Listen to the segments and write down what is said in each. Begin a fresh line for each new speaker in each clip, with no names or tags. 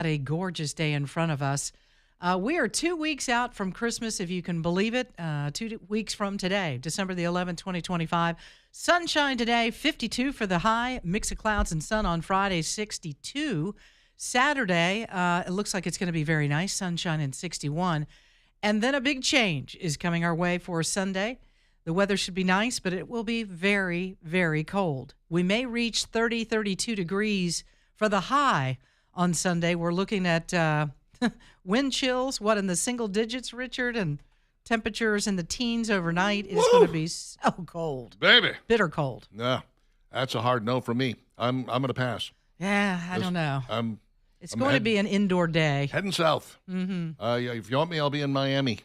A gorgeous day in front of us. We are 2 weeks out from Christmas, if you can believe it. 2 weeks from today, December the 11th, 2025. Sunshine today, 52 for the high. Mix of clouds and sun on Friday, 62. Saturday, it looks like it's going to be very nice, sunshine and 61. And then a big change is coming our way for Sunday. The weather should be nice, but it will be very, very cold. We may reach 30, 32 degrees for the high on Sunday. We're looking at wind chills, in the single digits, Richard, and temperatures in the teens overnight. It's going to be so cold.
Baby.
Bitter cold.
No, that's a hard no for me. I'm going to pass.
Yeah, I don't know. It's
I'm
going to be an indoor day.
Heading south. Mm-hmm. If you want me, I'll be in Miami.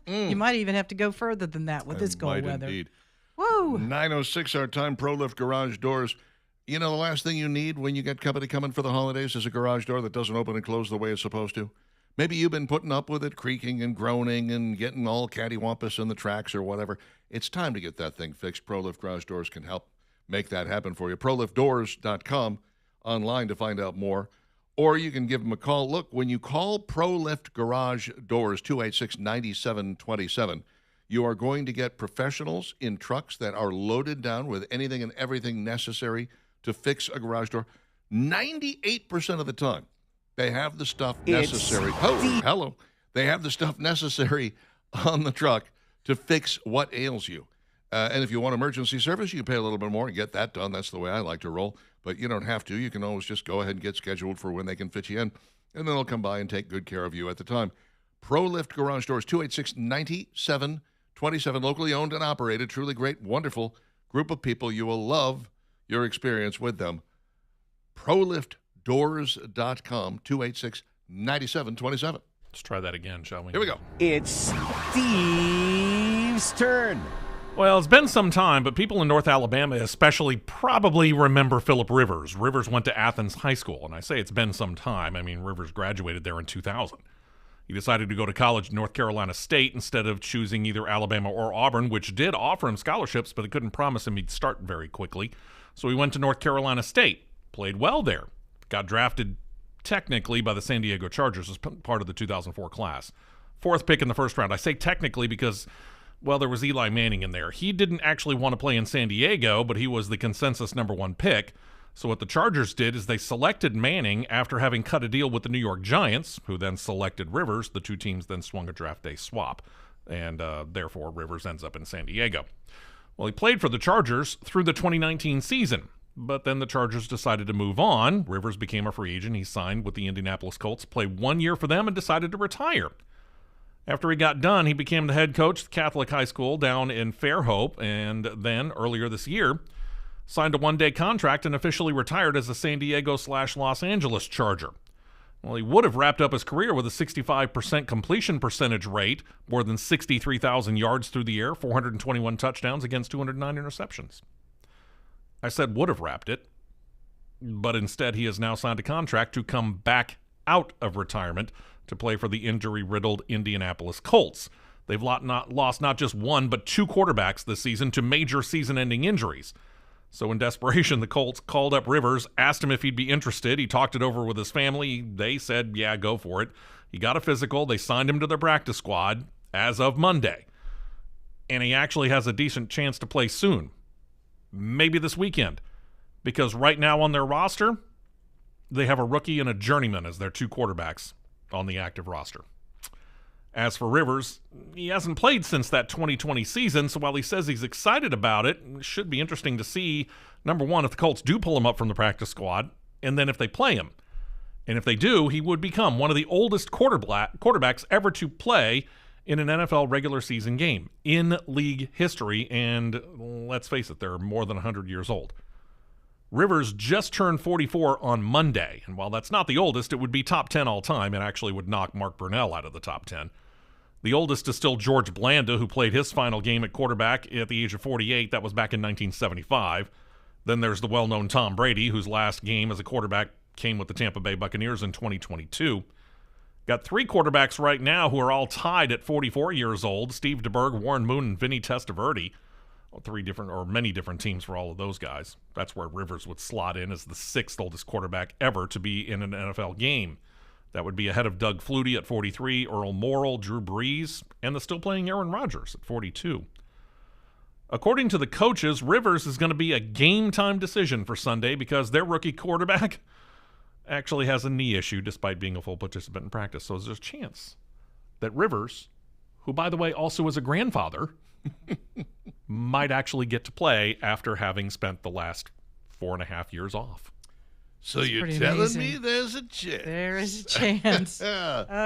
You might even have to go further than that with this cold weather.
Indeed.
Woo!
9:06 our time. ProLift Garage Doors. You know, the last thing you need when you get company coming for the holidays is a garage door that doesn't open and close the way it's supposed to. Maybe you've been putting up with it, creaking and groaning and getting all cattywampus in the tracks or whatever. It's time to get that thing fixed. ProLift Garage Doors can help make that happen for you. ProLiftDoors.com online to find out more. Or you can give them a call. Look, when you call ProLift Garage Doors, 286-9727, you are going to get professionals in trucks that are loaded down with anything and everything necessary to fix a garage door. 98% of the time, they have the stuff necessary. Hello. They have the stuff necessary on the truck to fix what ails you. And if you want emergency service, you can pay a little bit more and get that done. That's the way I like to roll. But you don't have to. You can always just go ahead and get scheduled for when they can fit you in, and then they'll come by and take good care of you at the time. ProLift Garage Doors, 286-9727, locally owned and operated. Truly great, wonderful group of people. You will love your experience with them. ProLiftDoors.com, 286-9727.
Let's try that again, shall we?
Here we go.
It's Steve's turn.
Well, it's been some time, but people in North Alabama especially probably remember Philip Rivers. Rivers went to Athens High School, and I say it's been some time. I mean, Rivers graduated there in 2000. He decided to go to college at North Carolina State instead of choosing either Alabama or Auburn, which did offer him scholarships, but it couldn't promise him he'd start very quickly. So he went to North Carolina State, played well there, got drafted technically by the San Diego Chargers as part of the 2004 class. Fourth pick in the first round. I say technically because, well, there was Eli Manning in there. He didn't actually want to play in San Diego, but he was the consensus number one pick. So what the Chargers did is they selected Manning after having cut a deal with the New York Giants, who then selected Rivers. The two teams then swung a draft day swap, and therefore Rivers ends up in San Diego. Well, he played for the Chargers through the 2019 season, but then the Chargers decided to move on. Rivers became a free agent. He signed with the Indianapolis Colts, played 1 year for them, and decided to retire. After he got done, he became the head coach at Catholic High School down in Fairhope, and then earlier this year signed a one-day contract and officially retired as a San Diego/Los Angeles Charger. Well, he would have wrapped up his career with a 65% completion percentage rate, more than 63,000 yards through the air, 421 touchdowns against 209 interceptions. I said would have wrapped it, but instead he has now signed a contract to come back out of retirement to play for the injury-riddled Indianapolis Colts. They've lost not just one, but two quarterbacks this season to major season-ending injuries. So in desperation, the Colts called up Rivers, asked him if he'd be interested. He talked it over with his family. They said, yeah, go for it. He got a physical. They signed him to their practice squad as of Monday. And he actually has a decent chance to play soon. Maybe this weekend. Because right now on their roster, they have a rookie and a journeyman as their two quarterbacks on the active roster. As for Rivers, he hasn't played since that 2020 season, so while he says he's excited about it, it should be interesting to see, number one, if the Colts do pull him up from the practice squad, and then if they play him. And if they do, he would become one of the oldest quarterbacks ever to play in an NFL regular season game in league history, and let's face it, they're more than 100 years old. Rivers just turned 44 on Monday, and while that's not the oldest, it would be top 10 all time and actually would knock Mark Brunell out of the top 10. The oldest is still George Blanda, who played his final game at quarterback at the age of 48. That was back in 1975. Then there's the well-known Tom Brady, whose last game as a quarterback came with the Tampa Bay Buccaneers in 2022. Got three quarterbacks right now who are all tied at 44 years old: Steve DeBerg, Warren Moon, and Vinny Testaverde. many different teams for all of those guys. That's where Rivers would slot in as the 6th oldest quarterback ever to be in an NFL game. That would be ahead of Doug Flutie at 43, Earl Morrall, Drew Brees, and the still playing Aaron Rodgers at 42. According to the coaches, Rivers is going to be a game-time decision for Sunday because their rookie quarterback actually has a knee issue despite being a full participant in practice. So there's a chance that Rivers, who, by the way, also is a grandfather, might actually get to play after having spent the last 4.5 years off.
So
That's
you're
pretty
telling
amazing.
me there's a chance?
There is a chance.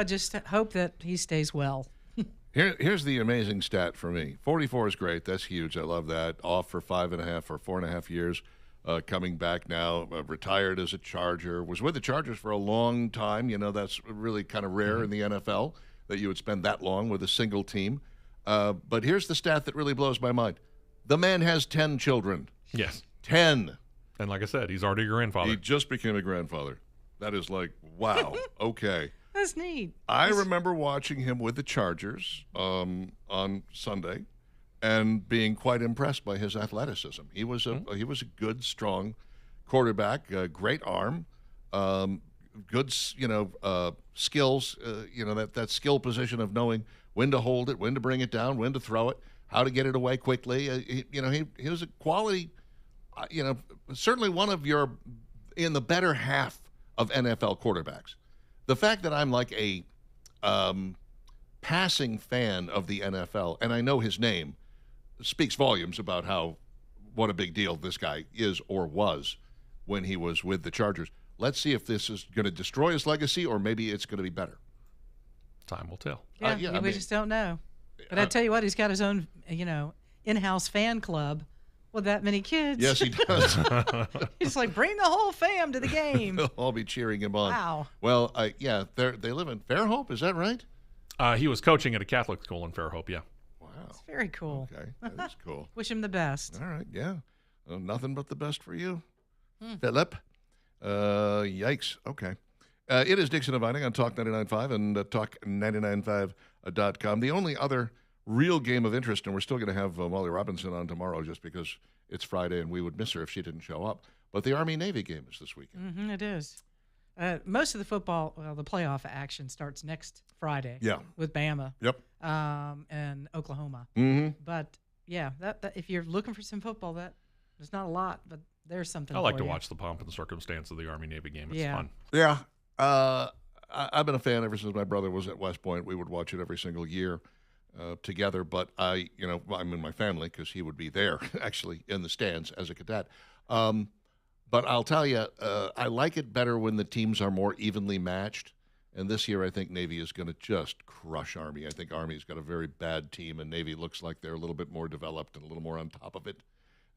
Just hope that he stays well.
Here's the amazing stat for me. 44 is great. That's huge. I love that. Off for 5.5 or 4.5 years. Coming back now, retired as a Charger. Was with the Chargers for a long time. You know, that's really kind of rare in the NFL that you would spend that long with a single team. But here's the stat that really blows my mind. The man has 10 children.
Yes.
10.
And like I said, he's already a grandfather.
He just became a grandfather. That is like, wow. Okay.
That's neat.
I remember watching him with the Chargers on Sunday and being quite impressed by his athleticism. He was a good, strong quarterback, great arm, good, skills. That skill position of knowing when to hold it, when to bring it down, when to throw it, how to get it away quickly. He was a quality. Certainly one of in the better half of NFL quarterbacks. The fact that I'm like a passing fan of the NFL, and I know his name, speaks volumes about what a big deal this guy is or was when he was with the Chargers. Let's see if this is going to destroy his legacy or maybe it's going to be better.
Time will tell.
Yeah, we just don't know. But I tell you what, he's got his own, in-house fan club with that many kids.
Yes, he does.
He's like, bring the whole fam to the game.
They'll all be cheering him on.
Wow.
Well, they live in Fairhope. Is that right?
He was coaching at a Catholic school in Fairhope, yeah.
Wow.
It's very cool.
Okay, that's cool.
Wish him the best.
All right, yeah. Nothing but the best for you, Philip. Yikes. Okay. It is Dixon and Vining on Talk 99.5 and Talk995.com. The only other real game of interest, and we're still going to have Molly Robinson on tomorrow just because it's Friday and we would miss her if she didn't show up. But the Army-Navy game is this weekend.
It is. Most of the football, the playoff action starts next Friday.
Yeah.
With Bama.
Yep.
And Oklahoma.
Mm-hmm.
But yeah, that if you're looking for some football, there's not a lot, but there's something.
I like
for
to
you.
watch the pomp and circumstance of the Army-Navy game. It's
Yeah.
fun.
Yeah. I've been a fan ever since my brother was at West Point. We would watch it every single year together. But I'm in my family because he would be there actually in the stands as a cadet. But I'll tell you, I like it better when the teams are more evenly matched. And this year, I think Navy is going to just crush Army. I think Army's got a very bad team, and Navy looks like they're a little bit more developed and a little more on top of it.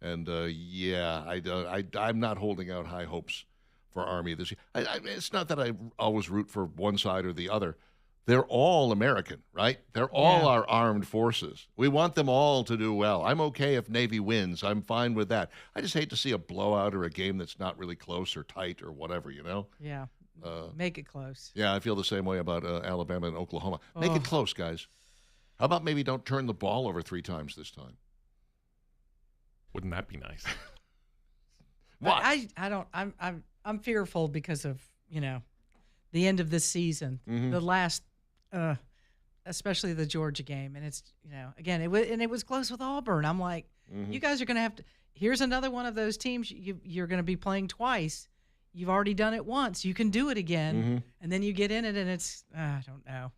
And I'm not holding out high hopes for Army this year. It's not that I always root for one side or the other. They're all American, right? They're all our armed forces. We want them all to do well. I'm okay if Navy wins. I'm fine with that. I just hate to see a blowout or a game that's not really close or tight or whatever,
Yeah. Make it close.
Yeah, I feel the same way about Alabama and Oklahoma. Make it close, guys. How about maybe don't turn the ball over 3 times this time?
Wouldn't that be nice?
What?
I don't. I'm fearful because of the end of this season, the last, especially the Georgia game, and it's again it was close with Auburn. I'm like, you guys are going to have to. Here's another one of those teams you're going to be playing twice. You've already done it once. You can do it again, and then you get in it, and it's I don't know.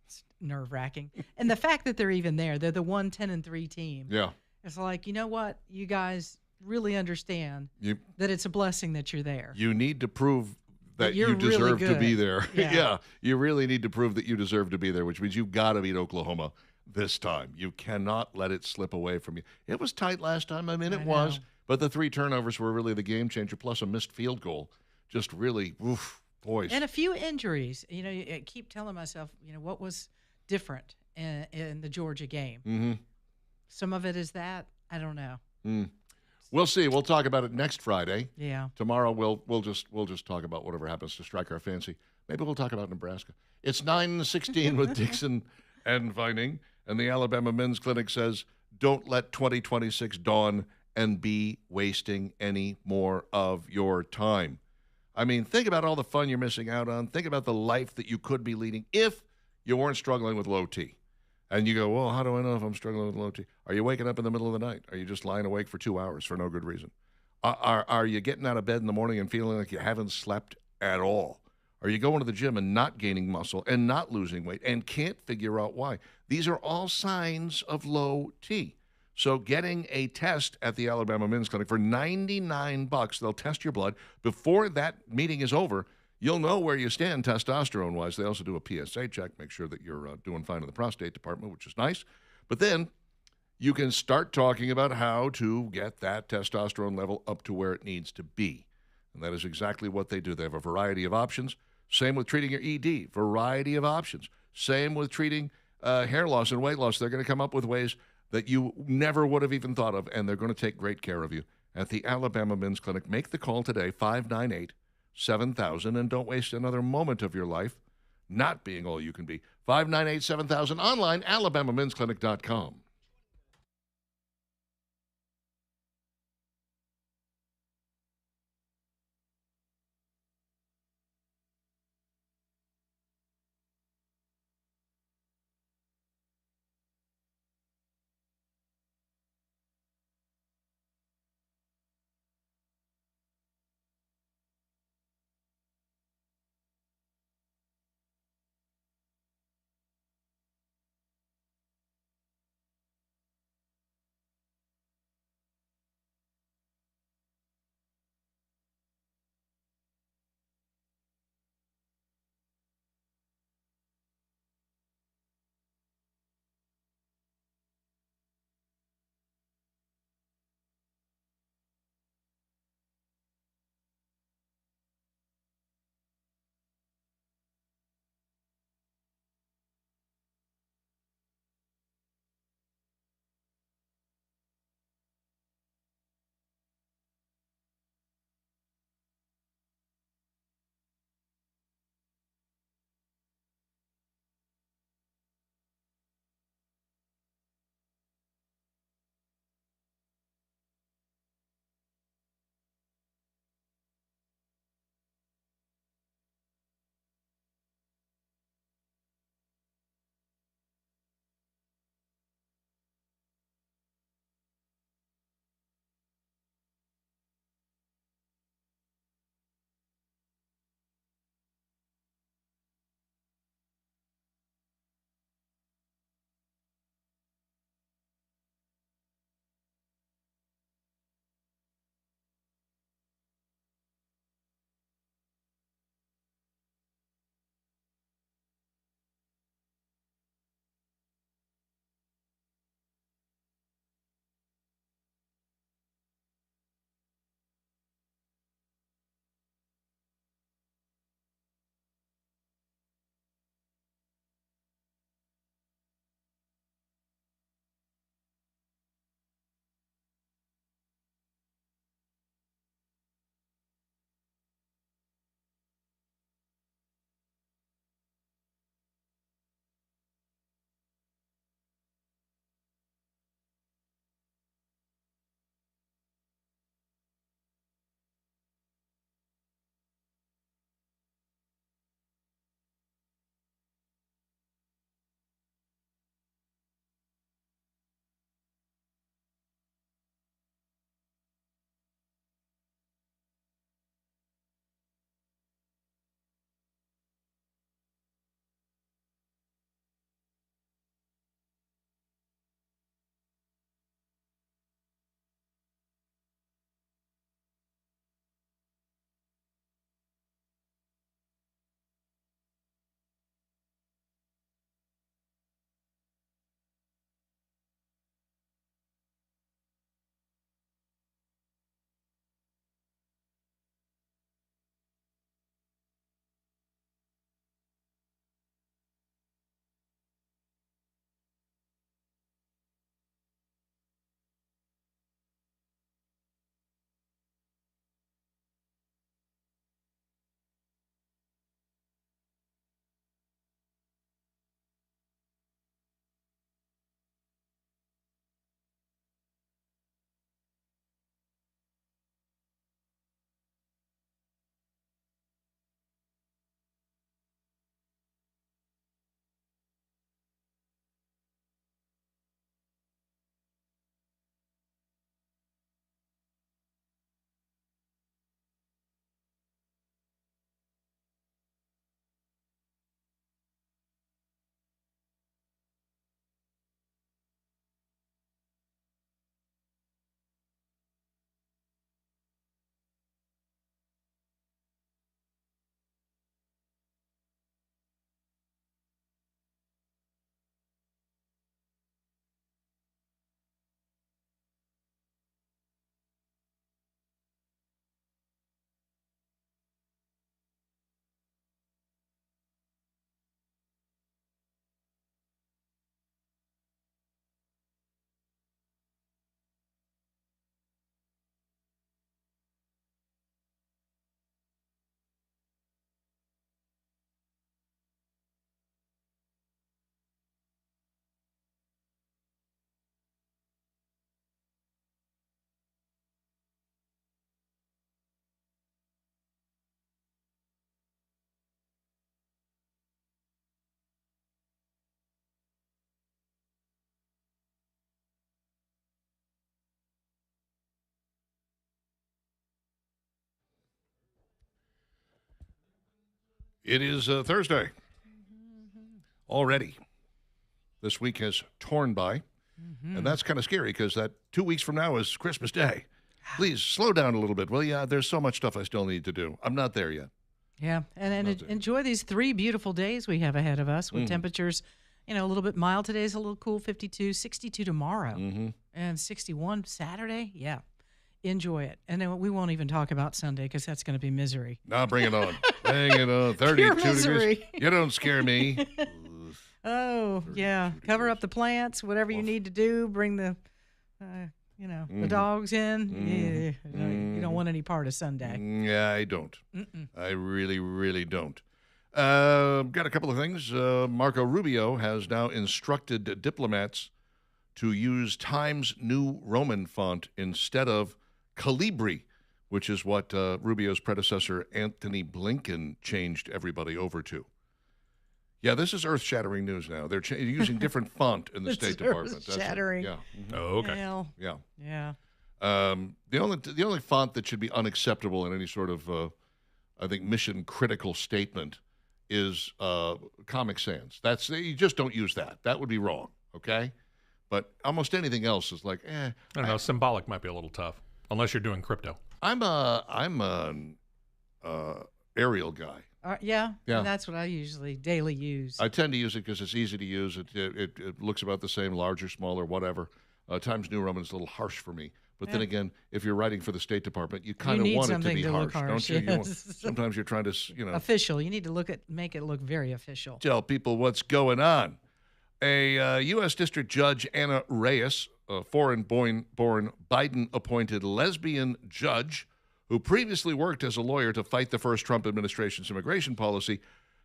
It's nerve-wracking, and the fact that they're even there, they're the 1-10-3 team.
Yeah.
It's like, you know what? You guys really understand that it's a blessing that you're there.
You need to prove that
you're
you deserve
really
to be
good.
there.
Yeah.
You really need to prove that you deserve to be there, which means you've got to beat Oklahoma this time. You cannot let it slip away from you. It was tight last time. I mean, it was. But the 3 turnovers were really the game changer, plus a missed field goal. Just really, boys.
And a few injuries. I keep telling myself, what was different in the Georgia game.
Mm-hmm.
Some of it is that. I don't know.
We'll see. We'll talk about it next Friday.
Yeah.
Tomorrow we'll just talk about whatever happens to strike our fancy. Maybe we'll talk about Nebraska. It's 9:16 with Dixon and Vining, and the Alabama Men's Clinic says Don't let 2026 dawn and be wasting any more of your time. I mean, think about all the fun you're missing out on. Think about the life that you could be leading if you weren't struggling with low T. And you go, well, how do I know if I'm struggling with low T? Are you waking up in the middle of the night? Are you just lying awake for 2 hours for no good reason? Are you getting out of bed in the morning and feeling like you haven't slept at all? Are you going to the gym and not gaining muscle and not losing weight and can't figure out why? These are all signs of low T. So getting a test at the Alabama Men's Clinic for $99, they'll test your blood. Before that meeting is over, you'll know where you stand testosterone-wise. They also do a PSA check, make sure that you're doing fine in the prostate department, which is nice. But then you can start talking about how to get that testosterone level up to where it needs to be. And that is exactly what they do. They have a variety of options. Same with treating your ED, variety of options. Same with treating hair loss and weight loss. They're going to come up with ways that you never would have even thought of, and they're going to take great care of you at the Alabama Men's Clinic. Make the call today, 598-7000, and don't waste another moment of your life not being all you can be. 598-7000, online, alabamamensclinic.com. It is Thursday. Already. This week has torn by. And that's kind of scary because that 2 weeks from now is Christmas Day. Please slow down a little bit, will ya? There's so much stuff I still need to do. I'm not there yet.
Yeah, and enjoy these 3 beautiful days we have ahead of us with temperatures, a little bit mild. Today's a little cool, 52, 62 tomorrow, and 61 Saturday. Yeah, enjoy it. And then we won't even talk about Sunday because that's going to be misery.
Now bring it on. Bring it on. 32
misery.
degrees. You don't scare me.
Oh, yeah. Cover up the plants, whatever you need to do. Bring the, the dogs in. Yeah, you don't want any part of Sunday.
Yeah, I don't. I really, really don't. Got a couple of things. Marco Rubio has now instructed diplomats to use Times New Roman font instead of Calibri, which is what Rubio's predecessor, Antony Blinken, changed everybody over to. Yeah, this is earth-shattering news now. They're using different font in the State Department.
Earth-shattering.
Yeah.
Oh, okay.
Well,
Yeah.
yeah.
The only font that should be unacceptable in any sort of, I think, mission-critical statement is Comic Sans. You just don't use that. That would be wrong, okay? But almost anything else is like,
I don't know. Symbolic might be a little tough, unless you're doing crypto.
I'm an Arial guy.
Yeah, that's what I usually daily use.
I tend to use it because it's easy to use. It looks about the same, larger, smaller, whatever. Times New Roman is a little harsh for me. But then again, if you're writing for the State Department, you kind of want it to be harsh, don't you?
Yes.
Sometimes you're trying to,
official. You need to make it look very official.
Tell people what's going on. A U.S. District Judge, Anna Reyes, a foreign-born Biden-appointed lesbian judge who previously worked as a lawyer to fight the first Trump administration's immigration policy,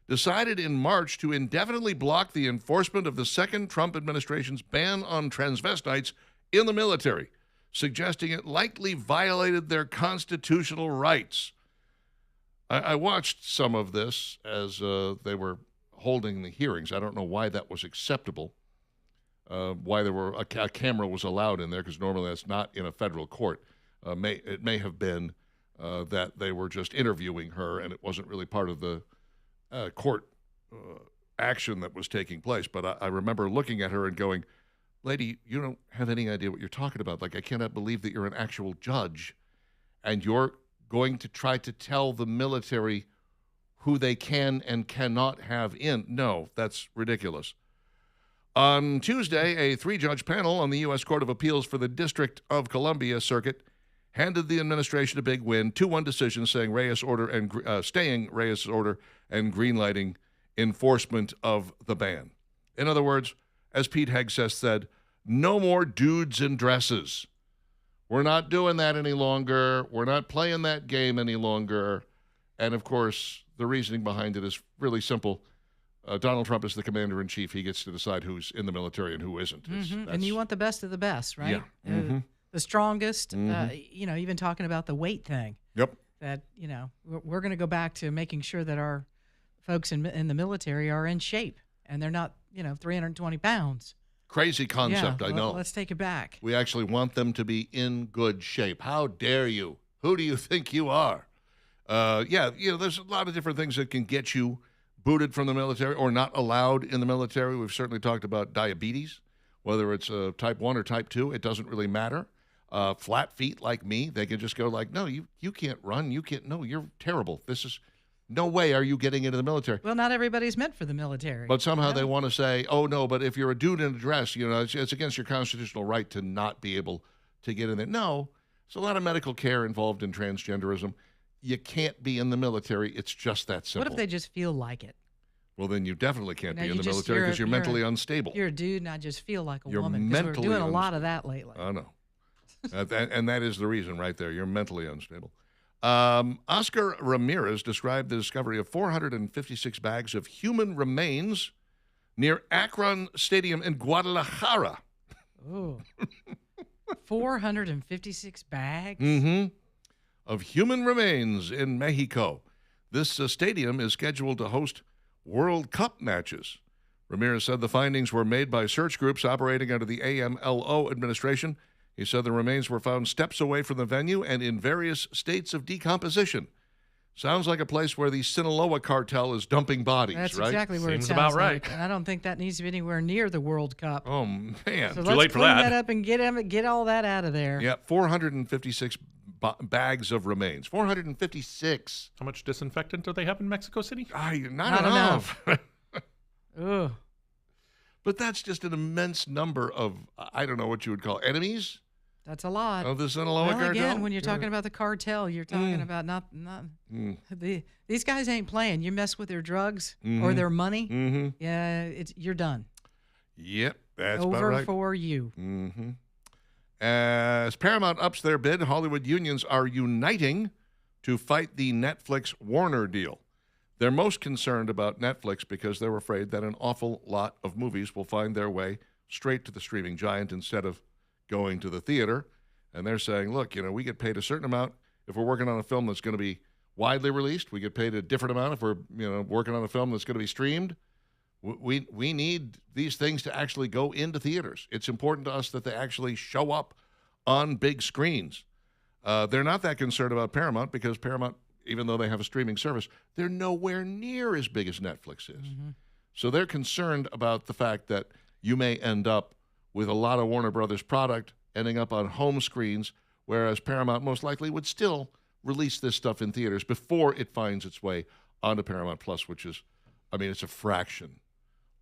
decided in March to indefinitely block the enforcement of the second Trump administration's ban on transvestites in the military, suggesting it likely violated their constitutional rights. I watched some of this as they were holding the hearings. I don't know why that was acceptable, why a camera was allowed in there, because normally that's not in a federal court. It may have been that they were just interviewing her, and it wasn't really part of the court action that was taking place. But I remember looking at her and going, lady, you don't have any idea what you're talking about. Like, I cannot believe that you're an actual judge, and you're going to try to tell the military who they can and cannot have in. No, that's ridiculous. On Tuesday, a 3-judge panel on the U.S. Court of Appeals for the District of Columbia Circuit handed the administration a big win, 2-1 decision staying Reyes' order and greenlighting enforcement of the ban. In other words, as Pete Hegseth said, no more dudes in dresses. We're not doing that any longer. We're not playing that game any longer. And, of course, the reasoning behind it is really simple. Donald Trump is the commander-in-chief. He gets to decide who's in the military and who isn't.
And you want the best of the best, right?
Yeah.
The strongest, even talking about the weight thing.
Yep.
That, we're going to go back to making sure that our folks in the military are in shape and they're not, 320 pounds.
Crazy concept, I know.
Let's take it back.
We actually want them to be in good shape. How dare you? Who do you think you are? There's a lot of different things that can get you booted from the military or not allowed in the military. We've certainly talked about diabetes, whether it's type 1 or type 2. It doesn't really matter. Flat feet like me, they can just go like, no, you can't run. You can't. No, you're terrible. This is no way are you getting into the military.
Well, not everybody's meant for the military.
But somehow they want to say, oh, no, but if you're a dude in a dress, it's against your constitutional right to not be able to get in there. No, there's a lot of medical care involved in transgenderism. You can't be in the military. It's just that simple.
What if they just feel like it?
Well, then you definitely can't be in the military because you're mentally unstable.
You're a dude, and I just feel like a
you're
woman. Because we're doing a lot of that lately.
I know. And that is the reason right there. You're mentally unstable. Oscar Ramirez described the discovery of 456 bags of human remains near Akron Stadium in Guadalajara.
Oh. 456 bags?
Of human remains in Mexico. This stadium is scheduled to host World Cup matches. Ramirez said the findings were made by search groups operating under the AMLO administration. He said the remains were found steps away from the venue and in various states of decomposition. Sounds like a place where the Sinaloa cartel is dumping bodies,
That's
right?
exactly where
Seems
it sounds
about right.
like. And I don't think that needs to be anywhere near the World Cup.
Oh, man.
So
Too
let's
late for
clean
that.
up and get all that out of there.
Yeah, 456 bags of remains. 456.
How much disinfectant do they have in Mexico City?
Not enough.
Ugh.
But that's just an immense number of, I don't know what you would call enemies
That's a lot.
of the Sinaloa
Well,
cartel.
again, when you're talking about the cartel, you're talking about not these guys ain't playing. You mess with their drugs or their money, yeah, you're done.
Yep, that's
Over
about right.
for you.
As Paramount ups their bid, Hollywood unions are uniting to fight the Netflix Warner deal. They're most concerned about Netflix because they're afraid that an awful lot of movies will find their way straight to the streaming giant instead of going to the theater. And they're saying, look, we get paid a certain amount if we're working on a film that's going to be widely released. We get paid a different amount if we're working on a film that's going to be streamed. We need these things to actually go into theaters. It's important to us that they actually show up on big screens. They're not that concerned about Paramount because Paramount, even though they have a streaming service, they're nowhere near as big as Netflix is. So they're concerned about the fact that you may end up with a lot of Warner Brothers product ending up on home screens, whereas Paramount most likely would still release this stuff in theaters before it finds its way onto Paramount Plus, which is, it's a fraction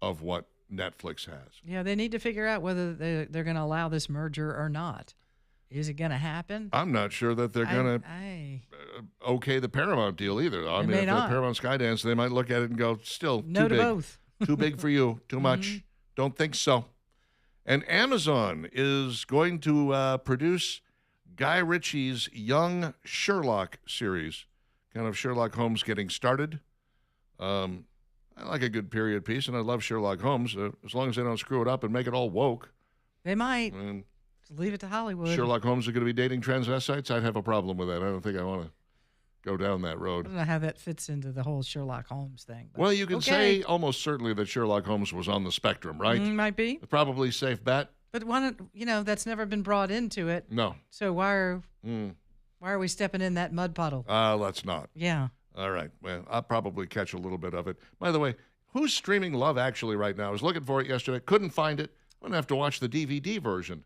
of what Netflix has.
Yeah, they need to figure out whether they're going to allow this merger or not. Is it going to happen?
I'm not sure that they're going to okay the Paramount deal either. I mean, if they're Paramount Skydance, they might look at it and go, still
no
too
to
big.
both.
Too big for you. Too much. Don't think so. And Amazon is going to produce Guy Ritchie's Young Sherlock series, kind of Sherlock Holmes getting started. I like a good period piece, and I love Sherlock Holmes, as long as they don't screw it up and make it all woke.
They might.
And
Just leave it to Hollywood.
Sherlock Holmes are going to be dating transvestites. I'd have a problem with that. I don't think I want to go down that
I
road.
don't know how that fits into the whole Sherlock Holmes thing. But
Well, you can
okay.
say almost certainly that Sherlock Holmes was on the spectrum, right?
Might be.
Probably a safe bet.
But that's never been brought into it.
No.
So why are we stepping in that mud puddle?
Let's not.
Yeah.
All right. Well, I'll probably catch a little bit of it. By the way, who's streaming Love Actually right now? I was looking for it yesterday. Couldn't find it. I'm going to have to watch the DVD version.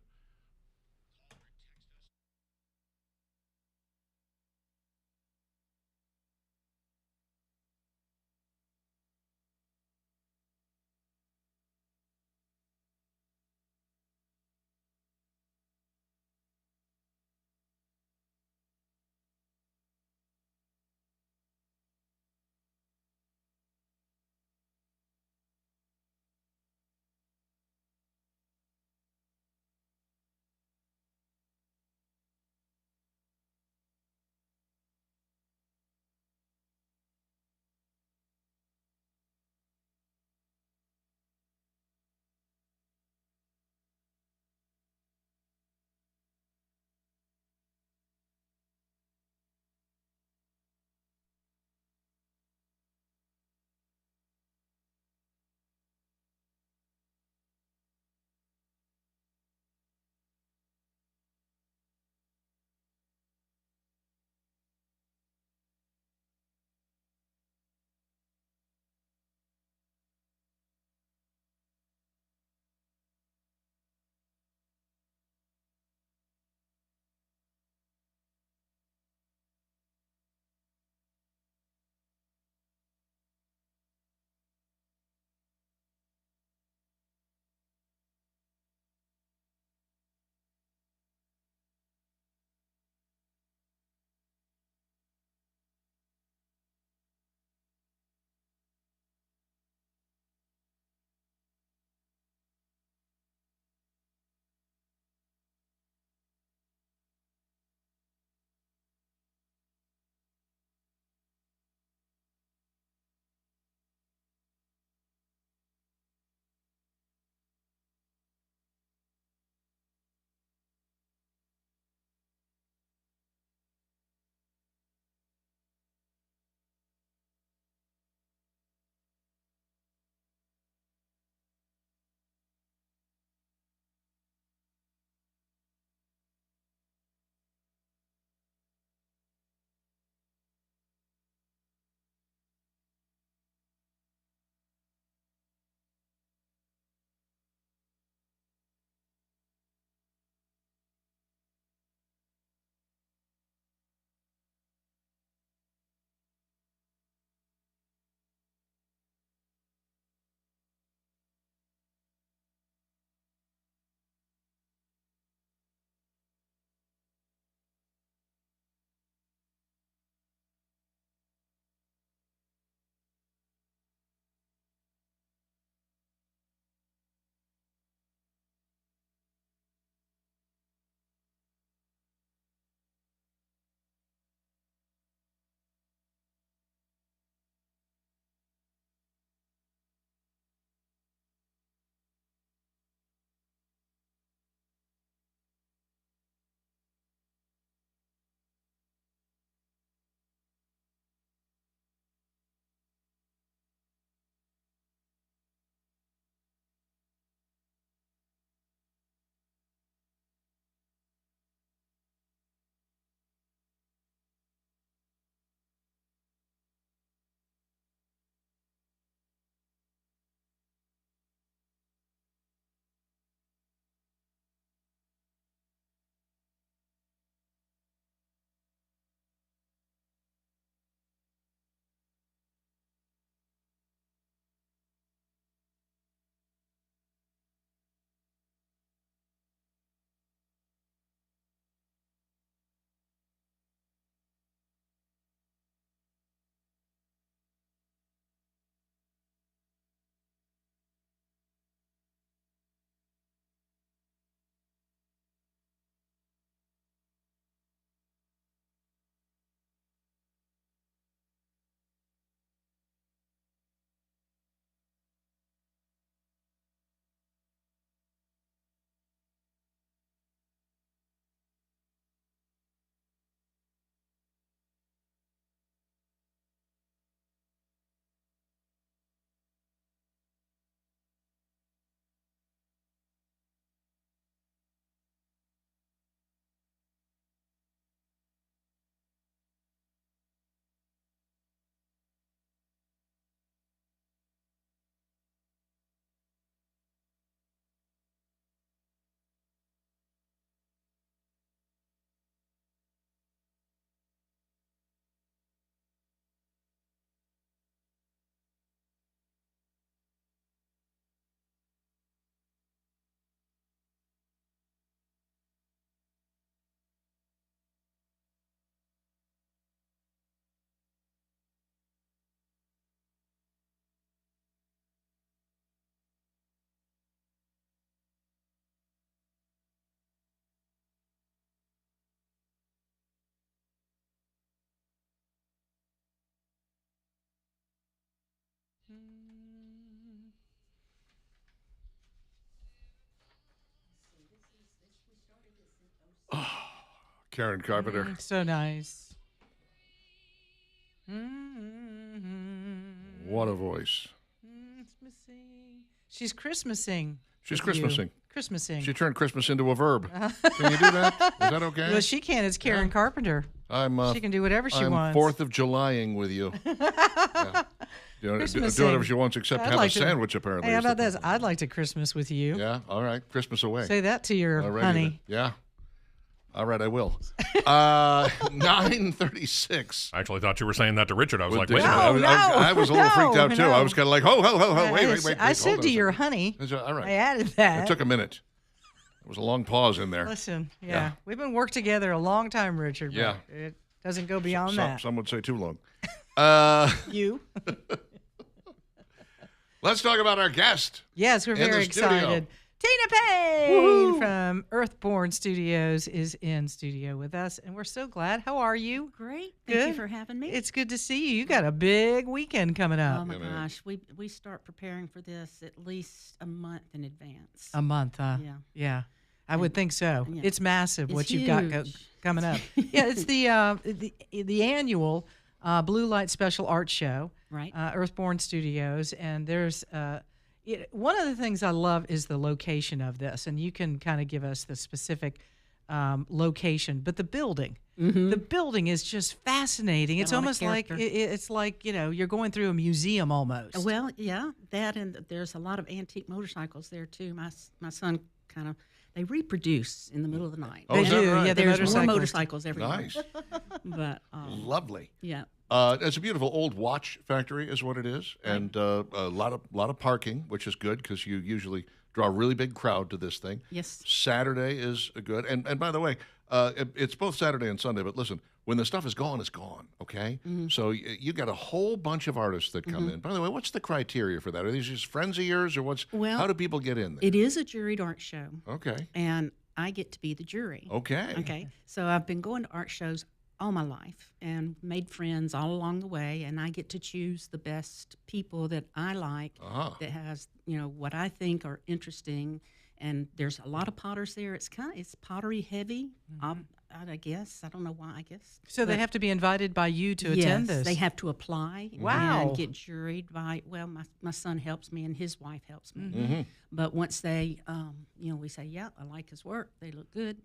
Karen Carpenter.
So nice.
What a voice.
Christmasing. She's Christmasing.
She's
with you.
Christmasing.
Christmasing.
She turned Christmas into a verb. Can you do that? Is that okay?
Well, she can. It's Karen Carpenter. She can do whatever she
I'm
wants.
4th of Julying with you. Yeah. Do
Christmasing.
whatever she wants except
I'd
have
like
a
to-
sandwich, apparently.
Hey, how
is the
about this?
problem.
I'd like to Christmas with you.
Yeah, all right. Christmas away.
Say that to your
Alrighty
honey.
then. Yeah. All right, I will. 9:36.
I actually thought you were saying that to Richard. I was like,
With
wait a
this-
minute.
No,
I was a little freaked out, too.
no.
I was kind of like, ho, wait.
I said
hold on
to
a
your
second.
honey.
All right.
I added that.
It took a minute. There was a long pause in there.
Listen, yeah.
Yeah.
We've been working together a long time, Richard. but
Yeah.
It doesn't go beyond
Some,
that.
some would say too long.
You?
Let's talk about our guest.
Yes, we're
In the
very
studio.
excited. Tina Payne from Earthborn Studios is in studio with us, and we're so glad. How are you?
Great. Thank you
Good.
for having me.
It's good to see you. You got a big weekend coming up.
Oh my
Yeah, man.
gosh, we start preparing for this at least a month in advance.
A month, huh?
Yeah.
Yeah. I would think so.
Yeah.
It's massive what
It's
you've got
huge.
coming up. Yeah, it's the annual Blue Light Special Art Show,
Right.
Earthborn Studios, and there's one of the things I love is the location of this, and you can kind of give us the specific location, but the building. The building is just fascinating. It's
a lot of
almost like
character.
it's like you're going through a museum almost.
Well, yeah, that and there's a lot of antique motorcycles there too. My son kind of they reproduce in the middle of the night.
Oh,
They
is that
do,
right?
yeah. The
There's more
motorcycles.
motorcycles every
Nice.
night. But
Lovely.
yeah,
It's a beautiful old watch factory, is what it is, and a lot of parking, which is good because you usually draw a really big crowd to this thing.
yes,
Saturday is good, and by the way, it's both Saturday and Sunday. But listen, when the stuff is gone, it's gone. Okay, so you got a whole bunch of artists that come in. By the way, what's the criteria for that? Are these just friends of yours, or what's?
Well,
how do people get in there?
it is a juried art show,
Okay,
and I get to be the jury.
okay,
Okay, so I've been going to art shows all my life and made friends all along the way, and I get to choose the best people that I like
Uh-huh.
that has what I think are interesting. And there's a lot of potters there. It's pottery heavy. I guess I don't know why. I guess
So they
But
have to be invited by you to
yes,
attend this.
they have to apply.
Wow.
and get juried by. Well, my son helps me and his wife helps me.
Mm-hmm.
But once they, we say, yeah, I like his work. They look good.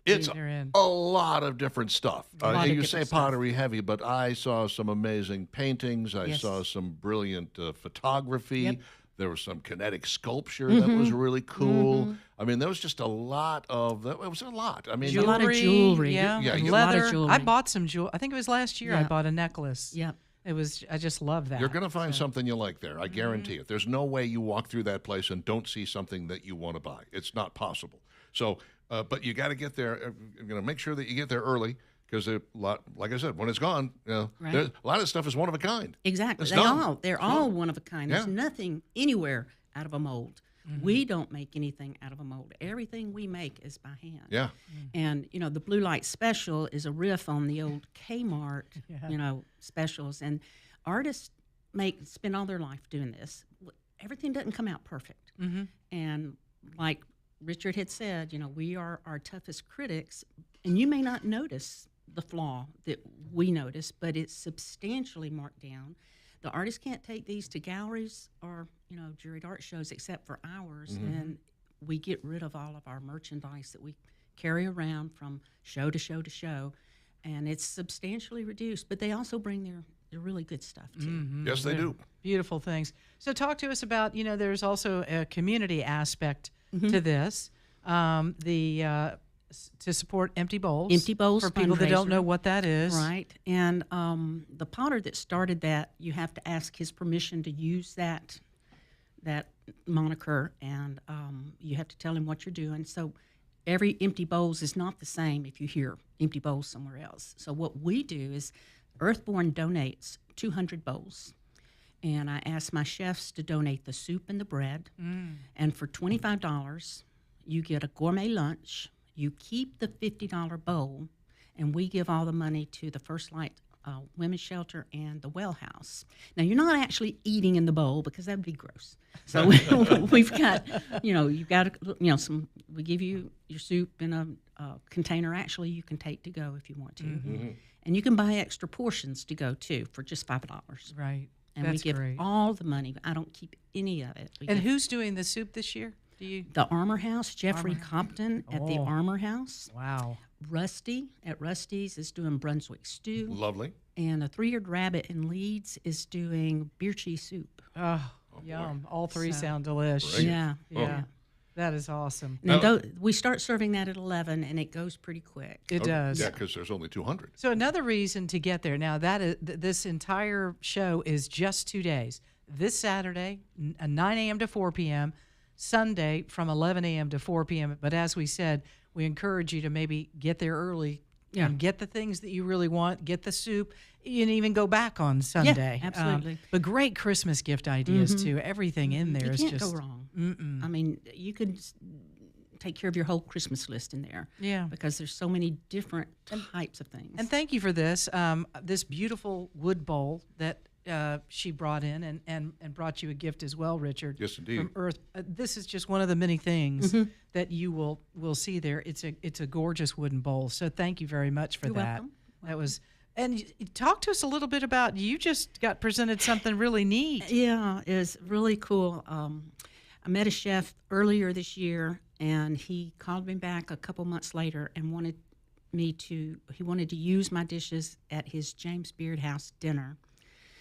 it's
They're in.
a lot of different stuff.
A lot of
You
different
say
stuff.
pottery heavy, but I saw some amazing paintings. I
Yes.
saw some brilliant photography.
Yep.
There was some kinetic sculpture that was really cool. I mean, there was just a lot of that. It was a lot. I mean,
A lot of jewelry.
Yeah,
Yeah,
and
you-
A lot of
leather.
jewelry.
I bought some jewelry. I think it was last year. I
Yeah.
bought a necklace.
Yep.
It was. I just love that.
you're going to find something you like there. I guarantee it. There's no way you walk through that place and don't see something that you want to buy. It's not possible. So, but you got to get there. You're going to make sure that you get there early because a lot, like I said, when it's gone,
Right.
a lot of stuff is one of a kind.
Exactly.
It's
They're
done.
all one of a kind. There's
Yeah.
nothing anywhere out of a mold. We don't make anything out of a mold. Everything we make is by hand.
Yeah.
And the Blue Light Special is a riff on the old Kmart, specials. And artists spend all their life doing this. Everything doesn't come out perfect. And like Richard had said, we are our toughest critics, and you may not notice the flaw that we notice, but it's substantially marked down. The artist can't take these to galleries or juried art shows except for ours, and we get rid of all of our merchandise that we carry around from show to show to show, and it's substantially reduced. But they also bring their really good stuff too.
Yes, they do.
Beautiful things. So talk to us about. There's also a community aspect to this. To support Empty Bowls.
Empty Bowls
for people that don't
fundraiser.
know what that is.
Right, and the potter that started that, you have to ask his permission to use that moniker, and you have to tell him what you're doing. So every Empty Bowls is not the same if you hear Empty Bowls somewhere else. So what we do is Earthborn donates 200 bowls, and I ask my chefs to donate the soup and the bread, and for $25, you get a gourmet lunch. You keep the $50 bowl, and we give all the money to the First Light women's shelter and the well house. Now, you're not actually eating in the bowl because that would be gross. So we've got, you've got, we give you your soup in a container. Actually, you can take to go if you want to. And you can buy extra portions to go, too, for just $5.
Right.
And
That's
we give
great.
all the money. I don't keep any of it. We
And
give
who's doing the soup this year? Do you?
the Armor House, Jeffrey Compton at the
Oh.
Armor House.
Wow.
Rusty at Rusty's is doing Brunswick stew.
Lovely.
And a Three-Eared Rabbit in Leeds is doing beer cheese soup.
Oh, yum. All three
So-
sound delish.
Great.
Yeah.
Yeah. That is awesome.
Now,
Now-
we start serving that at 11, and it goes pretty quick.
It does.
Yeah, because there's only 200.
So another reason to get there. Now that is, this entire show is just 2 days. This Saturday, 9 a.m. to 4 p.m. Sunday from 11 a.m. to 4 p.m. But as we said, we encourage you to maybe get there early and get the things that you really want. Get the soup. You can even go back on Sunday.
absolutely.
But great Christmas gift ideas too. Everything in there
You
is
can't
just
go wrong. I mean, you could take care of your whole Christmas list in there.
Yeah.
Because there's so many different types of things.
And thank you for this, this beautiful wood bowl that she brought in and brought you a gift as well, Richard.
Yes, indeed.
From Earth. This is just one of the many things that you will see there. It's a gorgeous wooden bowl. So thank you very much for
You're
that.
welcome.
That was. And talk to us a little bit about, you just got presented something really neat.
Yeah, it's really cool. I met a chef earlier this year, and he called me back a couple months later and wanted to use my dishes at his James Beard House dinner.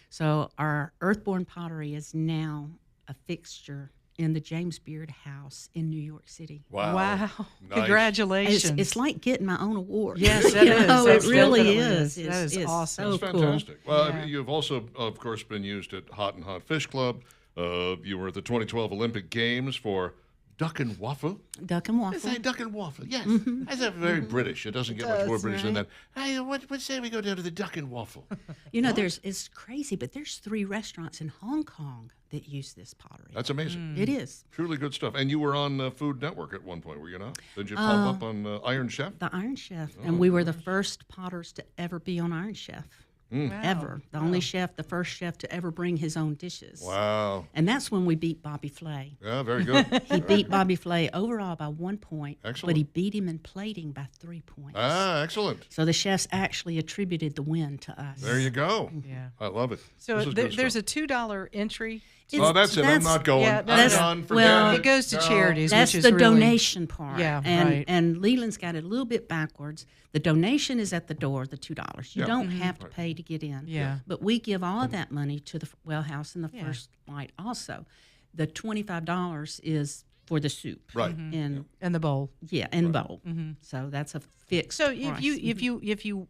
So our Earthborn pottery is now a fixture in the James Beard House in New York City.
Wow.
Nice.
It's,
Congratulations.
it's like getting my own award.
Yes, that
You
is.
know,
That
it really
definitely
is.
is. That is
It's
awesome.
So
That's
cool.
fantastic. Well,
Yeah.
you've also, of course, been used at Hot and Hot Fish Club. You were at the 2012 Olympic Games for Duck and Waffle.
Duck and
I
waffle.
say Duck and Waffle, yes. That's a very British. It doesn't get much more British than that. Hey, what say we go down to the Duck and Waffle?
You know, it's crazy, but there's 3 restaurants in Hong Kong that use this pottery.
That's amazing.
It is.
Truly good stuff. And you were on Food Network at one point, were you not? Did you pop up on Iron Chef?
The Iron Chef. And we were the first potters to ever be on Iron Chef. Ever. The only chef, the first chef to ever bring his own dishes.
Wow.
And that's when we beat Bobby Flay.
Yeah, very good.
He beat Bobby Flay overall by 1 point,
Excellent.
but he beat him in plating by 3 points.
Excellent.
So the chefs actually attributed the win to us.
There you go.
Yeah.
I love it.
So
This is good
there's
stuff.
a $2 entry.
Oh, that's it. I'm not going.
yeah,
I'm
that's-
done. Forget
well,
It goes to
No.
charities,
That's
which is
the
really,
donation part.
Yeah,
and,
right.
And Leland's got it a little bit backwards. The donation is at the door, the $2. You
Yeah.
don't have to pay to get in.
Yeah.
But we give all of that money to the well house and the First Light also. The $25 is for the soup.
Right.
And
And the bowl.
in the bowl. So that's a fixed
So
price.
if you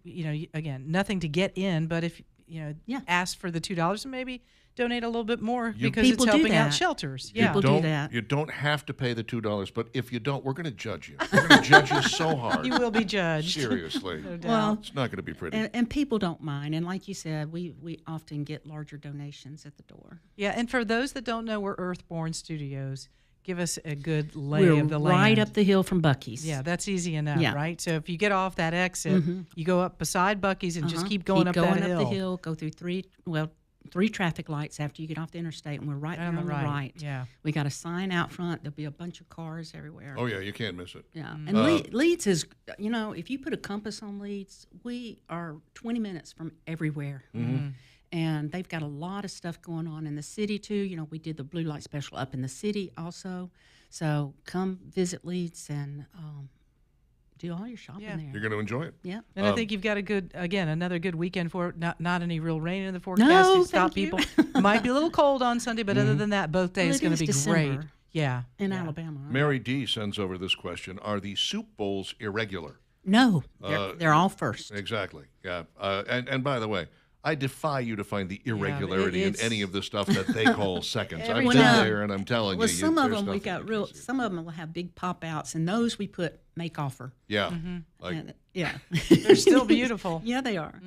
again, nothing to get in, but if
Yeah.
ask for the $2 and maybe donate a little bit more
You-
because it's
People do
helping out
that.
shelters.
You
Yeah.
People do
don't,
that.
You don't have to pay the $2, but if you don't, we're going to judge you. We're going to judge you so hard.
You will be judged.
Seriously.
No doubt.
Well,
It's not going to be pretty.
and people don't mind. And like you said, we often get larger donations at the door.
Yeah, and for those that don't know, we're Earthborn Studios. Give us a good lay
We're
of the
right
land.
up the hill from Buc-ee's.
Yeah, that's easy enough,
Yeah.
right? So if you get off that exit, you go up beside Buc-ee's and just keep going up that hill.
the hill, go through three traffic lights after you get off the interstate, and we're right there on the right.
Yeah.
We got a sign out front. There'll be a bunch of cars everywhere.
Oh, yeah, you can't miss it.
Yeah, and Leeds is, if you put a compass on Leeds, we are 20 minutes from everywhere. And they've got a lot of stuff going on in the city, too. We did the Blue Light Special up in the city also. So come visit Leeds and do all your shopping
Yeah.
there.
You're going to enjoy it.
Yeah.
And I think you've got another good weekend for it. Not any real rain in the forecast
No,
to stop
thank you.
people. It might be a little cold on Sunday, but other than that, both days
it
going to
is
be
December.
great. Yeah.
In Alabama.
Mary D. sends over this question. Are the soup bowls irregular?
No, they're all first.
Exactly. Yeah. And by the way, I defy you to find the irregularity in
it's-
any of the stuff that they call seconds. I've
Everything-
been
Well,
there, and I'm telling
Well,
you,
some of
there's
them we
nothing
got
you
real.
can see.
Some of them will have big pop outs, and those we put make offer.
Yeah. Like,
And, yeah,
They're still beautiful.
yeah, they are.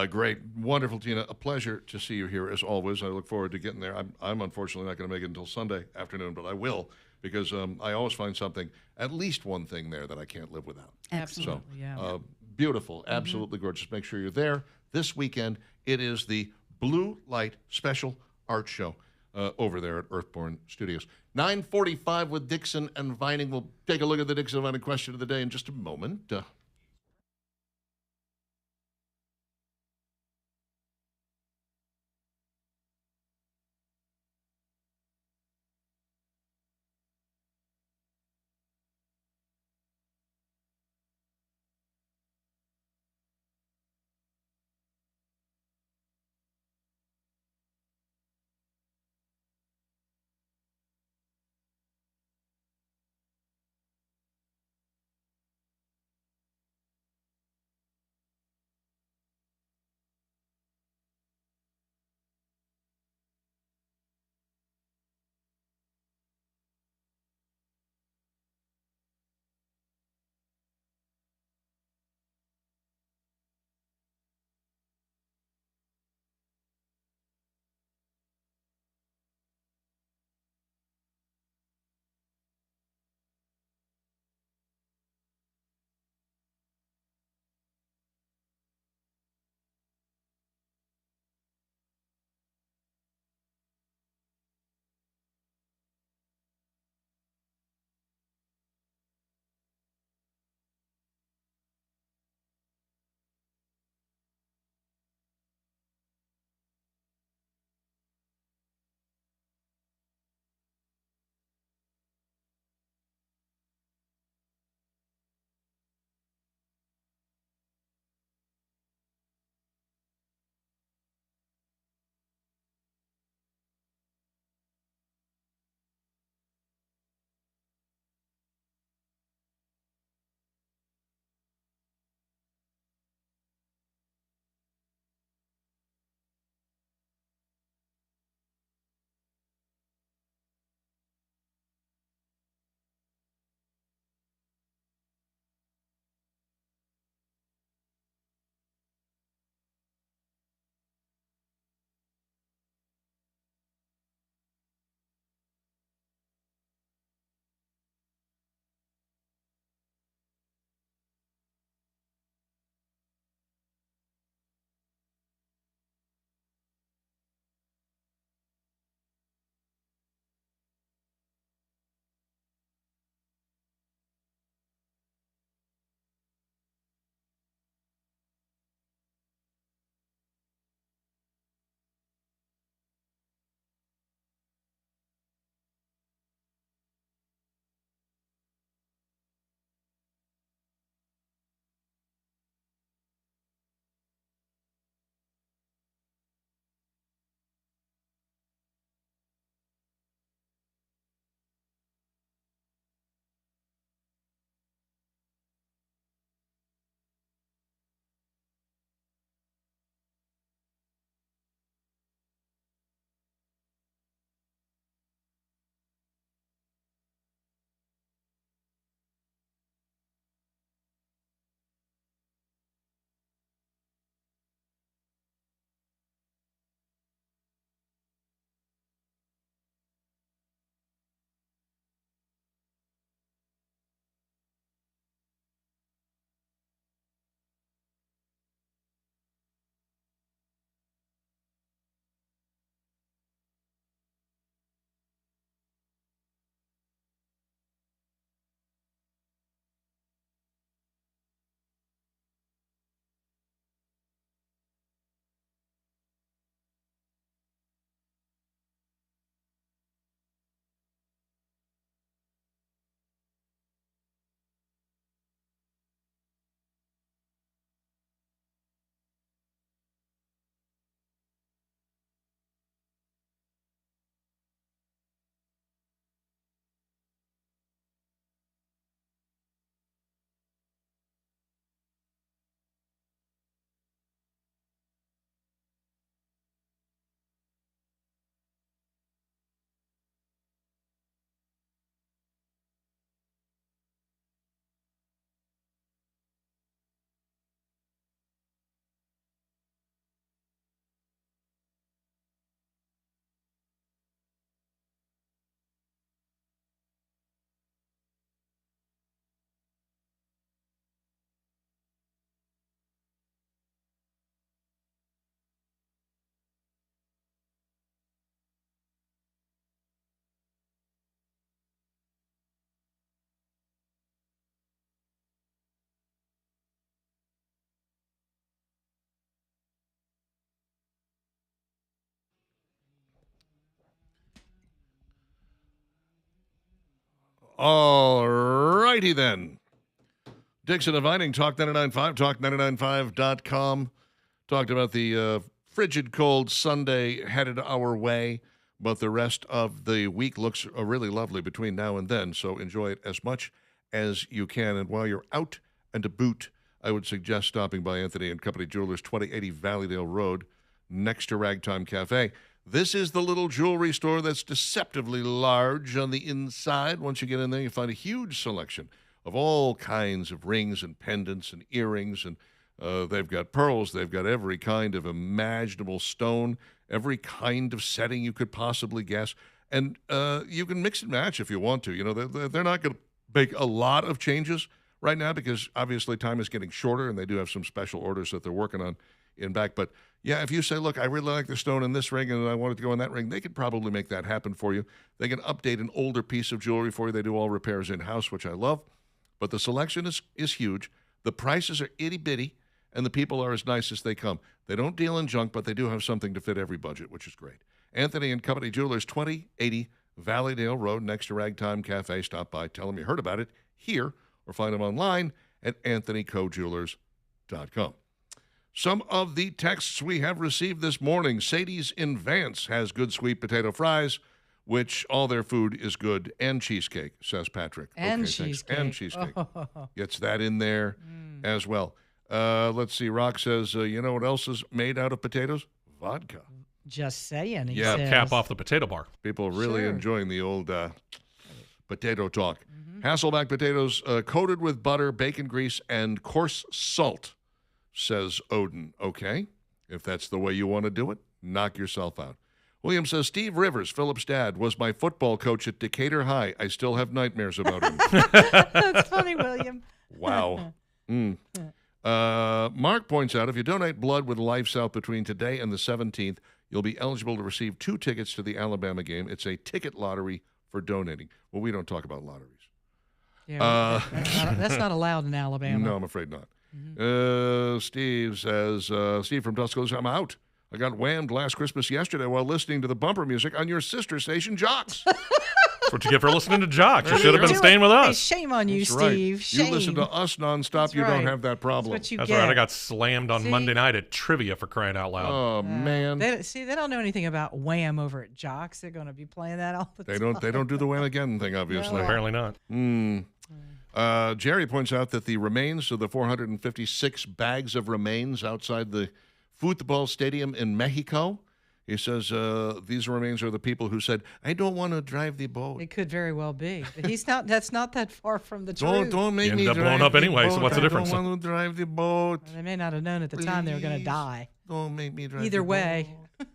great. Wonderful, Tina. A pleasure to see you here, as always. I look forward to getting there. I'm unfortunately not going to make it until Sunday afternoon, but I will, because I always find something, at least one thing there that I can't live without.
Excellent.
So,
Yeah.
beautiful, absolutely gorgeous. Make sure you're there. this weekend. It is the Blue Light Special Art Show over there at Earthborn Studios. 9:45 with Dixon and Vining. We'll take a look at the Dixon and Vining question of the day in just a moment. All righty then. Dixon and Vining, Talk 99.5, talk995.com. Talked about the frigid cold Sunday headed our way, but the rest of the week looks really lovely between now and then, so enjoy it as much as you can. And while you're out and to boot, I would suggest stopping by Anthony and Company Jewelers, 2080 Valleydale Road, next to Ragtime Cafe. This is the little jewelry store that's deceptively large on the inside. Once you get in there, you find a huge selection of all kinds of rings and pendants and earrings, and they've got pearls. They've got every kind of imaginable stone, every kind of setting you could possibly guess, and you can mix and match if you want to. You know, they're not going to make a lot of changes right now because obviously time is getting shorter, and they do have some special orders that they're working on in back. But yeah, if you say, look, I really like the stone in this ring and I want it to go in that ring, they could probably make that happen for you. They can update an older piece of jewelry for you. They do all repairs in-house, which I love. But the selection is huge. The prices are itty-bitty, and the people are as nice as they come. They don't deal in junk, but they do have something to fit every budget, which is great. Anthony and Company Jewelers, 2080 Valleydale Road, next to Ragtime Cafe. Stop by, tell them you heard about it here, or find them online at anthonycojewelers.com. Some of the texts we have received this morning. Sadie's in Vance has good sweet potato fries, which all their food is good, and cheesecake, says Patrick.
And
okay,
cheesecake.
Thanks. And cheesecake. Gets that in there as well. Let's see. Rock says, you know what else is made out of potatoes? Vodka.
Just saying. He
Yeah,
says.
cap off the potato bar.
People really
Sure.
enjoying the old potato talk. Hasselback potatoes coated with butter, bacon grease, and coarse salt, says Odin. Okay, if that's the way you want to do it, knock yourself out. William says, Steve Rivers, Philip's dad, was my football coach at Decatur High. I still have nightmares about him.
That's funny, William.
Wow. Mark points out, if you donate blood with Life South between today and the 17th, you'll be eligible to receive 2 tickets to the Alabama game. It's a ticket lottery for donating. Well, we don't talk about lotteries.
Yeah, that's not allowed in Alabama.
No, I'm afraid not. Steve says, Steve from Tuscaloosa, I'm out. I got whammed last Christmas yesterday while listening to the bumper music on your sister station, Jocks.
That's what you get for listening to Jocks. You should have been
Do it.
staying with
Hey,
us.
shame on you,
That's right.
Steve. Shame.
You listen to us nonstop,
That's
you don't
right.
have that problem.
That's what you
That's
get.
right. I got slammed on
See?
Monday night at trivia for crying out loud.
Oh, man.
They don't know anything about Wham over at Jocks. They're going to be playing that all the time.
They don't do the wham again thing, obviously.
Apparently not.
Jerry points out that the remains of the 456 bags of remains outside the football stadium in Mexico, he says these remains are the people who said, I don't want to drive the boat.
It could very well be. But that's not that far from the truth.
Don't make
You
me
ended up
drive
blowing up
the
anyway, so
boat.
what's the difference?
I don't want to drive the boat.
They may not have known at the time they were going to
Please.
die.
Don't make me drive
Either
the
way.
boat.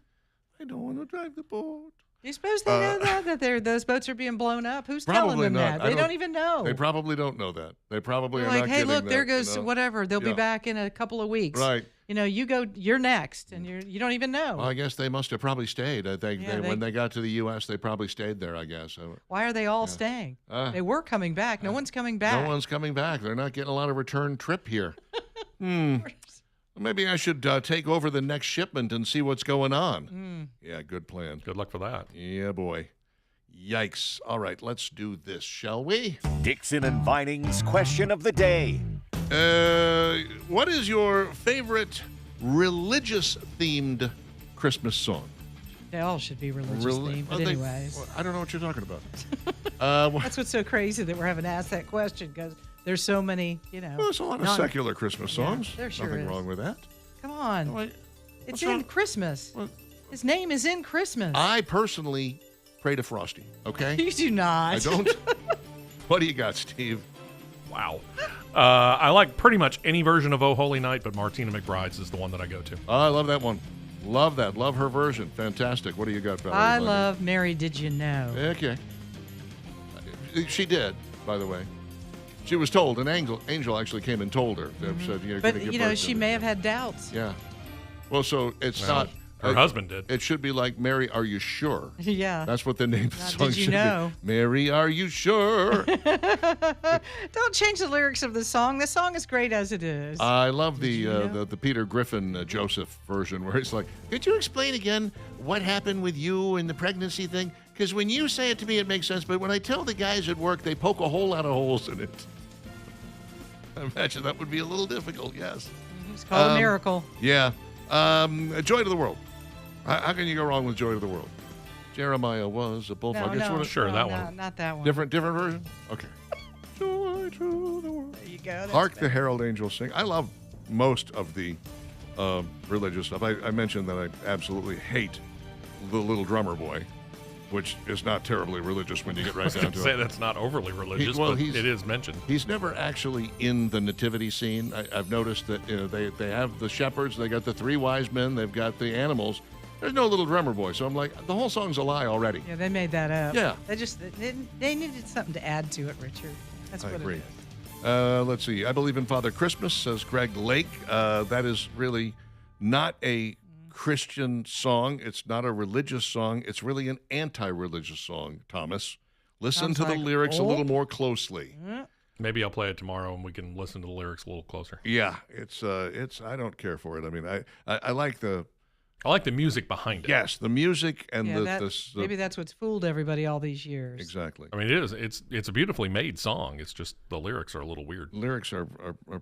I don't want to drive the boat.
Do you suppose they know that those boats are being blown up? Who's telling
Probably
them
not.
that?
I
They don't even know.
They probably don't know that. They probably
They're
are
like,
not
hey,
getting
look,
that,
there goes
you know?
whatever. They'll be
Yeah.
back in a couple of weeks.
Right.
You know, you're next, and you don't even know.
Well, I guess they must have probably stayed. I think
Yeah,
when they got to the U.S., they probably stayed there, I guess.
Why are they all staying? They were coming back. No one's coming back.
No one's coming back. They're not getting a lot of return trip here. Maybe I should take over the next shipment and see what's going on. Yeah, good plan.
Good luck for that.
Yeah, boy. Yikes. All right, let's do this, shall we?
Dixon and Vining's question of the day.
What is your favorite religious-themed Christmas song?
They all should be religious themed. But
Well,
anyways,
I don't know what you're talking about.
that's what's so crazy that we're having to ask that question because there's so many,
Well, there's a lot of secular Christmas songs.
there sure
Nothing
is.
wrong with that.
Come on.
Wait,
It's
what's
in
wrong?
Christmas.
What?
His name is in Christmas.
I personally pray to Frosty, okay?
You do not.
I don't. What do you got, Steve?
Wow. I like pretty much any version of Oh Holy Night, but Martina McBride's is the one that I go to.
Oh, I love that one. Love that. Love her version. Fantastic. What do you got, Valerie?
I love Mary Did You Know?
Okay. She did, by the way. She was told. An angel actually came and told her. Said, you're gonna
But,
give
you know,
birth
she
to
may
this.
have had doubts.
Yeah. Well, so it's
Well,
not.
her husband did.
It should be like, Mary, are you sure?
Yeah.
That's what the name of the
Now,
song
did you
should
know?
be. Mary, are you sure?
Don't change the lyrics of the song. The song is great as it is.
I love the
you know?
the Peter Griffin Joseph version where he's like, could you explain again what happened with you and the pregnancy thing? Because when you say it to me, it makes sense. But when I tell the guys at work, they poke a whole lot of holes in it. I imagine that would be a little difficult, yes.
It's called a miracle.
Yeah. Joy to the World. How can you go wrong with Joy to the World? Jeremiah was a bullfrog.
Sure, that one.
Not that one.
Different version? Okay. Joy to the world.
There you go. That's
Hark
better.
the Herald Angels Sing. I love most of the religious stuff. I mentioned that I absolutely hate the Little Drummer Boy, which is not terribly religious when you get right down to
Say
it.
that's not overly religious,
well,
but
he's-
it is mentioned.
He's never actually in the nativity scene. I've noticed that they have the shepherds, they got the three wise men, they've got the animals. There's no Little Drummer Boy, so I'm like, the whole song's a lie already.
Yeah, they made that up.
Yeah.
They needed something to add to it, Richard. That's
I
what
agree.
it is.
Let's see. I believe in Father Christmas, says Greg Lake. That is really not a Christian song. It's not a religious song. It's really an anti-religious song, Thomas. Listen
Sounds
to the
like
lyrics a
old.
little more closely.
Maybe I'll play it tomorrow and we can listen to the lyrics a little closer.
Yeah, it's. I don't care for it. I mean, I like the
music behind it.
yes, the music and
Yeah,
the
maybe that's what's fooled everybody all these years.
exactly.
I mean, it is. It's a beautifully made song. It's just the lyrics are a little weird.
Lyrics are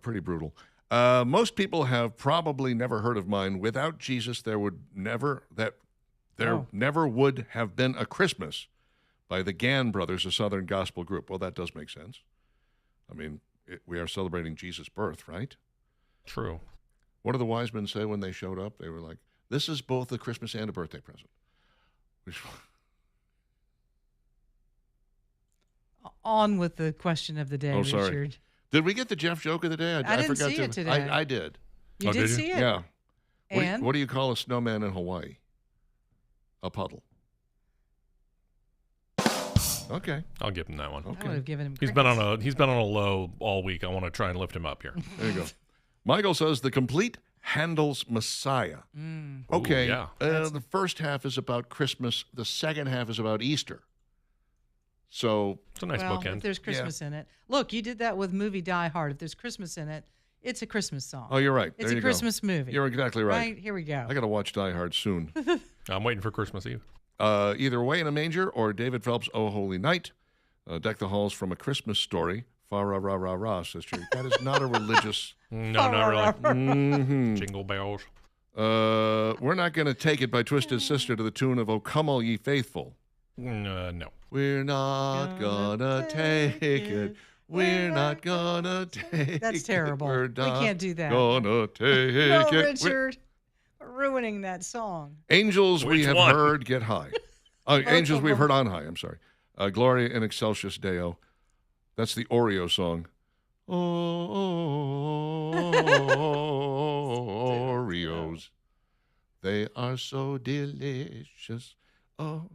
pretty brutal. Most people have probably never heard of mine. Without Jesus, there never would have been a Christmas by the Gann Brothers, a Southern gospel group. Well, that does make sense. I mean, we are celebrating Jesus' birth, right?
True.
What did the wise men say when they showed up? They were like, "This is both a Christmas and a birthday present." Which,
On with the question of the day,
Oh, sorry.
Richard.
did we get the Jeff joke of the day?
I didn't
forgot
see
to.
it today.
I did.
You
Oh,
did
did you?
see it?
Yeah.
And
What do you call a snowman in Hawaii? A puddle. Okay.
I'll give him that one.
I would
Okay.
have given him.
He's been on
crickets.
a low all week. I want to try and lift him up here.
There you go. Michael says the complete Handel's Messiah. Okay.
yeah.
The first half is about Christmas. The second half is about Easter. So
It's a nice
Well,
bookend.
if there's Christmas in it, look, you did that with movie Die Hard. If there's Christmas in it, it's a Christmas song.
oh, you're right.
It's
There
a
you
Christmas
go.
movie.
You're exactly right.
Here we go.
I got to watch Die Hard soon.
I'm waiting for Christmas Eve.
Either Way in a Manger or David Phelps' Oh Holy Night. Deck the Halls from A Christmas Story. Fa ra ra ra ra, says Jerry. That is not a religious.
No, not really.
Mhm.
Jingle bells.
We're not going to take it by Twisted Sister to the tune of Oh Come All Ye Faithful.
No.
We're not gonna take it. We're not gonna take
That's terrible.
We're
We
not
can't do that.
Gonna take
No,
it.
Richard, we're ruining that song.
Angels we
Which
have
one?
heard get high. Angels we have heard on high. I'm sorry. Gloria in Excelsis Deo. That's the Oreo song. Oreos. They are so delicious. Oh.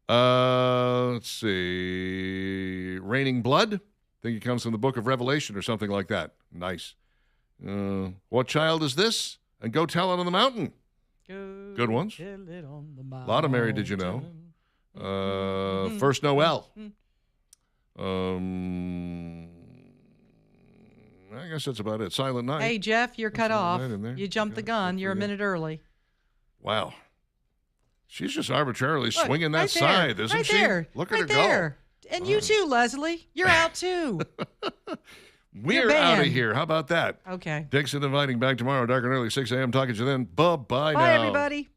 Let's see. Raining Blood. I think it comes from the book of Revelation or something like that. Nice. What child is this? And go tell it on the mountain. Good ones.
A
Lot of Mary Did You Know. First Noel. I guess that's about it. Silent Night.
Hey, Jeff, you're cut
Silent
off.
Night in there.
You jumped the gun. You're a minute early.
Wow. She's just arbitrarily
Look,
swinging that
right there,
side, isn't
right
she?
There,
Look at
right
her
there. And you too, Leslie. You're out too.
go. We're
You're
out of
banned.
here. How about that?
Okay.
Dixon inviting back tomorrow, dark and early, 6 a.m. Talking to you then. Bye-bye now.
Bye, everybody.